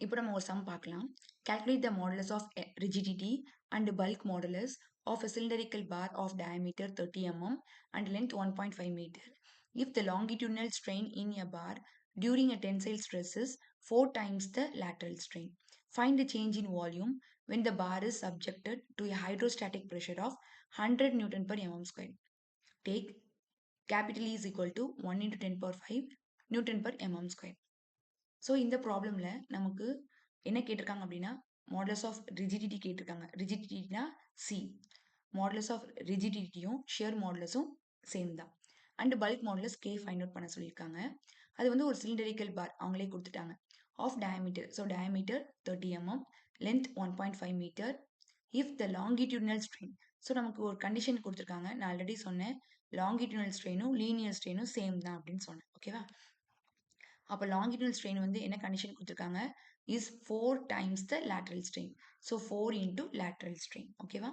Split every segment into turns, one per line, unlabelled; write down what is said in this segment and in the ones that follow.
இப்போ நம்ம ஒரு சம் பார்க்கலாம். Calculate the modulus of rigidity and bulk modulus of a cylindrical bar of diameter 30 mm and length 1.5 meter. If the longitudinal strain in a bar during a tensile stress is 4 times the lateral strain. Find the change in volume when the bar is subjected to a hydrostatic pressure of 100 Newton per mm square. Take capital E is equal to 1 into 10 power 5 Newton per mm square. So இந்த ப்ராப்ளம்ல நமக்கு என்ன கேட்டிருக்காங்க அப்படின்னா modulus of rigidity கேட்டிருக்காங்க. ரிஜிடிட்டினா C. Modulus of ரிஜிடிட்டியும் shear மாடுலஸும் same தான். And bulk modulus K find out பண்ண சொல்லியிருக்காங்க. அது வந்து ஒரு சிலிண்டரிக்கல் பார் அவங்களே கொடுத்துட்டாங்க. Of diameter, so diameter 30 mm, length 1.5 metre. If the longitudinal strain, so நமக்கு ஒரு கண்டிஷன் கொடுத்துருக்காங்க. நான் ஆல்ரெடி சொன்னேன் லாங்கிடியூடினல் ஸ்ட்ரெயினும் லீனியர் ஸ்ட்ரெயினும் சேம் தான் அப்படின்னு சொன்னேன். ஓகேவா? அப்போ லாங்கிடியூடல் ஸ்ட்ரெயின் வந்து என்ன கண்டிஷன் கொடுத்துருக்காங்க, is 4 times the lateral strain. So 4 into lateral strain. ஓகேவா?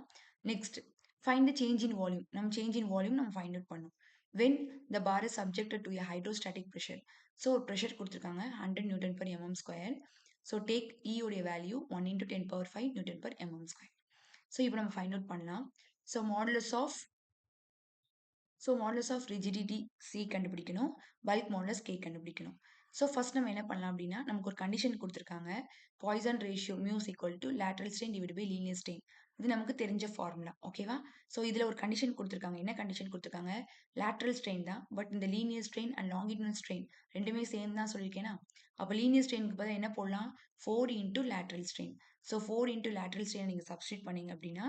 Next find the change in volume. நம்ம சேஞ்ச் இன் வால்யூம் நம்ம ஃபைண்ட் அவுட் பண்ணணும். When the bar is subjected to a hydrostatic pressure. So ஒரு pressure கொடுத்துருக்காங்க 100 newton per mm square. So take E உடைய value 1 into 10 power 5 newton per mm square. So இப்போ நம்ம find out பண்ணலாம். So modulus of rigidity C கண்டுபிடிக்கணும், bulk modulus K கண்டுபிடிக்கணும். So first நம்ம என்ன பண்ணலாம் அப்படின்னா, நமக்கு ஒரு கண்டிஷன் கொடுத்துருக்காங்க. Poisson ratio mu is equal to lateral strain divide by linear strain. இது நமக்கு தெரிஞ்ச ஃபார்முலா. ஓகேவா? ஸோ இதில் ஒரு கண்டிஷன் கொடுத்துருக்காங்க. என்ன கண்டிஷன் கொடுத்துருக்காங்க? லேட்ரல் ஸ்ட்ரெயின் தான், பட் இந்த linear strain and longitudinal strain ரெண்டுமே சேம் தான் சொல்லியிருக்கேனா. அப்போ லீனியர் ஸ்ட்ரெயினுக்கு பதிலாக என்ன போடலாம்? 4 into lateral strain. So 4 into lateral strain நீங்கள் சப்ஸ்டியூட் பண்ணீங்க அப்படின்னா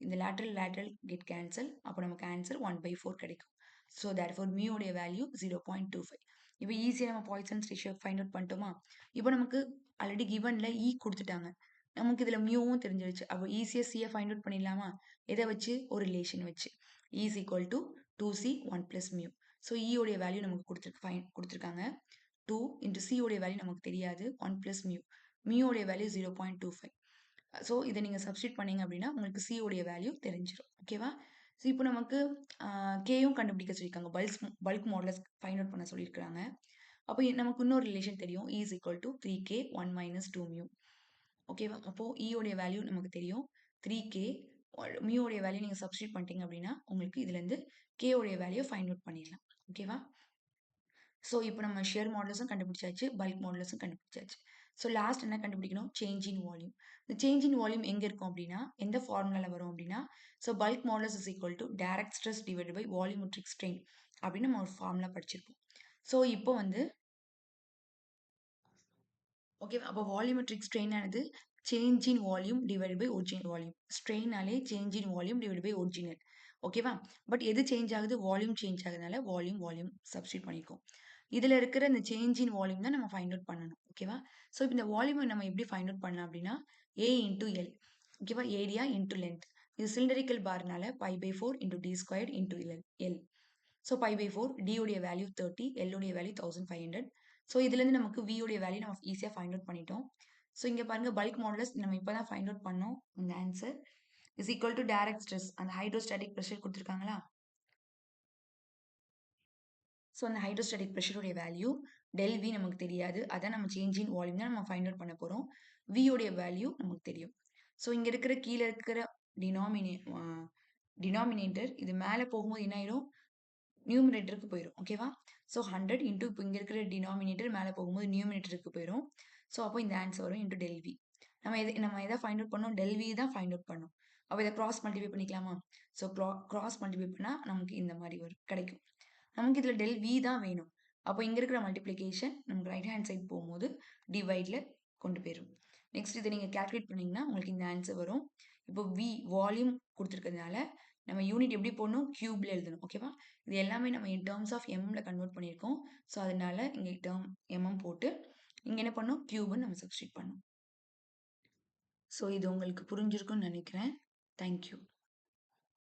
இந்த லேட்ரல் கெட் கேன்சல். அப்போ நமக்கு ஆன்சர் 1/4 கிடைக்கும். ஸோ தேர்ஃபோர் மியூ உடைய வேல்யூ 0.25. இப்போ ஈஸியாக நம்ம பாய்சன்ஸ் ரேஷியோ ஃபைண்ட் அவுட் பண்ணிட்டோமா? இப்போ நமக்கு ஆல்ரெடி கிவன்ல இ கொடுத்துட்டாங்க. நமக்கு இதில் மியூவும் தெரிஞ்சிருச்சு. அப்போ ஈஸியாக சியை ஃபைண்ட் அவுட் பண்ணிடலாமா? எதை வச்சு? ஒரு ரிலேஷன் வச்சு. E is equal to 2c 1 plus mu. So E உடைய வேல்யூ நமக்கு கொடுத்துருக்காங்க 2 into C உடைய வேல்யூ நமக்கு தெரியாது 1 plus mu. mu உடைய வேல்யூ 0.25. ஸோ இதை நீங்கள் சப்ஸ்டியூட் பண்ணீங்க அப்படின்னா உங்களுக்கு C உடைய வேல்யூ தெரிஞ்சிடும். ஓகேவா? ஸோ இப்போ நமக்கு கேயும் கண்டுபிடிக்க சொல்லியிருக்காங்க. பல்க் மாடுலஸ் ஃபைண்ட் அவுட் பண்ண சொல்லியிருக்காங்க. அப்போ நமக்கு இன்னொரு ரிலேஷன் தெரியும். E is equal to 3k 1 minus 2 mu. ஓகேவா? அப்போ E உடைய வேல்யூ நமக்கு தெரியும் 3k. மியூ உடைய வேல்யூ நீங்கள் சப்ஸ்டியூட் பண்ணிட்டீங்க அப்படின்னா உங்களுக்கு இதுலேருந்து கே உடைய வேல்யூ ஃபைண்ட் அவுட் பண்ணிடலாம். ஓகேவா? ஸோ இப்போ நம்ம ஷியர் மாடுலஸும் கண்டுபிடிச்சாச்சு, பல்க் மாடுலஸும் கண்டுபிடிச்சாச்சு. ஸோ லாஸ்ட் என்ன கண்டுபிடிக்கணும்? Change in volume. இந்த சேஞ்ச் இன் வால்யூம் எங்கே இருக்கும் அப்படின்னா எந்த ஃபார்முலாவில் வரும் அப்படின்னா, so bulk modulus is equal to direct stress divide by volumetric strain அப்படின்னு நம்ம ஒரு ஃபார்முலா படிச்சிருப்போம். ஸோ இப்போ வந்து ஓகேவா? அப்போ வால்யூமெட்ரிக் ஸ்ட்ரெயின் ஆனது change in volume divide by original volume. ஸ்ட்ரெயினாலே change in volume divide by original. ஓகேவா? பட் எது சேஞ்ச் ஆகுது? வால்யூம் சேஞ்ச் ஆகுதுனால வால்யூம் சப்ஸ்டியூட் பண்ணிக்கும். இதில் இருக்கிற இந்த சேஞ்ச் இன் வால்யூம் தான் நம்ம ஃபைண்ட் அவுட் பண்ணணும். ஓகேவா? ஸோ இப்போ இந்த வால்யூமை நம்ம எப்படி ஃபைண்ட் அவுட் பண்ணலாம் அப்படின்னா A இன்டூ எல். ஓகேவா? Area into length. இது சிலிண்டரிக்கல் பார்னால π/4 into D square into L. So π/4 D உடைய வேல்யூ 30, எல் உடைய வேல்யூ 1500. ஸோ இதுலேருந்து நமக்கு V உடைய வேல்யூ நம்ம ஈஸியாக ஃபைண்ட் அவுட் பண்ணிட்டோம். ஸோ இங்கே பாருங்க பல்க் மாடுலஸ் நம்ம இப்போ தான் ஃபைண்ட் அவுட் பண்ணோம். இந்த answer is equal to direct stress, அந்த ஹைட்ரோஸ்டாட்டிக் ப்ரெஷர் கொடுத்துருக்காங்களா? ஸோ அந்த ஹைட்ரோஸ்டாட்டிக் ப்ரெஷருடைய வேல்யூ ΔV நமக்கு தெரியாது. அதான் நம்ம சேஞ்ச் இன் வால்யூம் தான் நம்ம ஃபைண்ட் அவுட் பண்ண போகிறோம். V உடைய வேல்யூ நமக்கு தெரியும். ஸோ இங்கே இருக்கிற கீழே இருக்கிற டினாமினேட்டர் இது மேலே போகும்போது என்ன ஆயிடும்? நியூமினேட்டருக்கு போயிடும். ஓகேவா? ஸோ 100 இன்டூ இப்போ இங்கே இருக்கிற டினாமினேட்டர் மேலே போகும்போது நியூமினேட்டருக்கு போயிடும். ஸோ அப்போ இந்த ஆன்சர் வரும் இன்டூ ΔV. நம்ம எதை ஃபைண்ட் அவுட் பண்ணோம்? ΔV தான் ஃபைண்ட் அவுட் பண்ணோம். அப்போ இதை கிராஸ் மல்டிப்ளை பண்ணிக்கலாமா? ஸோ கிராஸ் மல்டிப்ளை பண்ணால் நமக்கு இந்த மாதிரி வரும் கிடைக்கும். நமக்கு இதில் ΔV தான் வேணும். அப்போ இங்கே இருக்கிற மல்டிப்ளிகேஷன் நமக்கு ரைட் ஹேண்ட் சைட் போகும்போது டிவைடில் கொண்டு போயிடும். நெக்ஸ்ட் இதை நீங்கள் கேல்குலேட் பண்ணிங்கன்னா உங்களுக்கு இந்த ஆன்சர் வரும். இப்போ வால்யூம் கொடுத்துருக்கிறதுனால நம்ம யூனிட் எப்படி போடணும்? கியூப்ல எழுதணும். ஓகேவா? இது எல்லாமே நம்ம இன் டேர்ம்ஸ் ஆஃப் எம்ல கன்வெர்ட் பண்ணியிருக்கோம். ஸோ அதனால இங்கே டேர்ம் எம்எம் போட்டு இங்கே என்ன பண்ணோம்? கியூப்னு நம்ம சப்ஸ்டியூட் பண்ணோம். ஸோ இது உங்களுக்கு புரிஞ்சிருக்கும்னு நினைக்கிறேன். தேங்க்யூ.